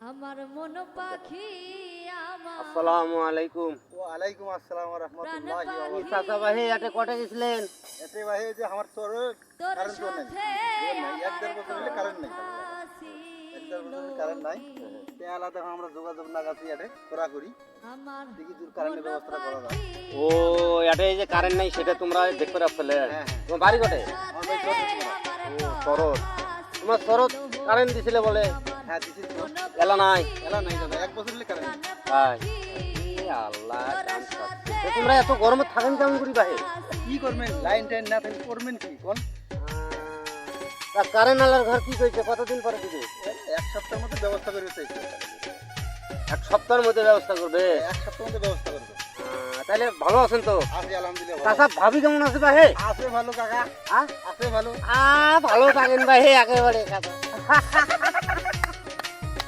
আমার মন পাখি আমার আসসালামু আলাইকুম। ওয়ালাইকুম আসসালাম ওয়া রাহমাতুল্লাহি ওয়া কি বারাকাতুহু। চাচা ভাই এতে কটে গেছিলেন? এতে ভাই এই যে আমার তোর তোর কারেন্ট তো নেই, সাথে এক দেড় বছর হলে কারেন্ট নেই, এক দেড় বছর হলে কারেন্ট নাই। তে আলাদা আমরা যোগাযোগ না গাছি এতে করা করি আমার দেখি তোর কারেন্টের ব্যবস্থা করা যায়। ও এতে এই যে কারেন্ট নাই সেটা তোমরা দেখতে রাখছিলে। হ্যাঁ। তোমার বাড়ি কটে? আমার ভাই চলে এসেছে। ও শরৎ। তোমার শরৎ কারেন্ট দিছিলে বলে? হ্যাঁ দিছি তো। এলা নাই। এলা নাই দাদা, এক বছর হলে কারেন্ট নেই। ভাই এ আল্লাহ কাম করছে। তো তোমরা এত গরমে থাকেন কেমন করি ভাই? কি করবেন, লাইন টাইন না থাকলে করবেন কি কোন? তা কারেন্ট আলার ঘর কি কইছে কতদিন পরে দিবে? এক সপ্তাহের মধ্যে ব্যবস্থা করে চাইছে। এক সপ্তাহের মধ্যে ব্যবস্থা করবে। এক সপ্তাহের মধ্যে ব্যবস্থা করবে। তাহলে ভালো আছেন তো? আছি আলহামদুলিল্লাহ। চাচা ভাবি কেমন আছে ভাই? আছে ভালো কাকা, আ আছে ভালো। ভালো থাকেন ভাই একেবারে কাকা।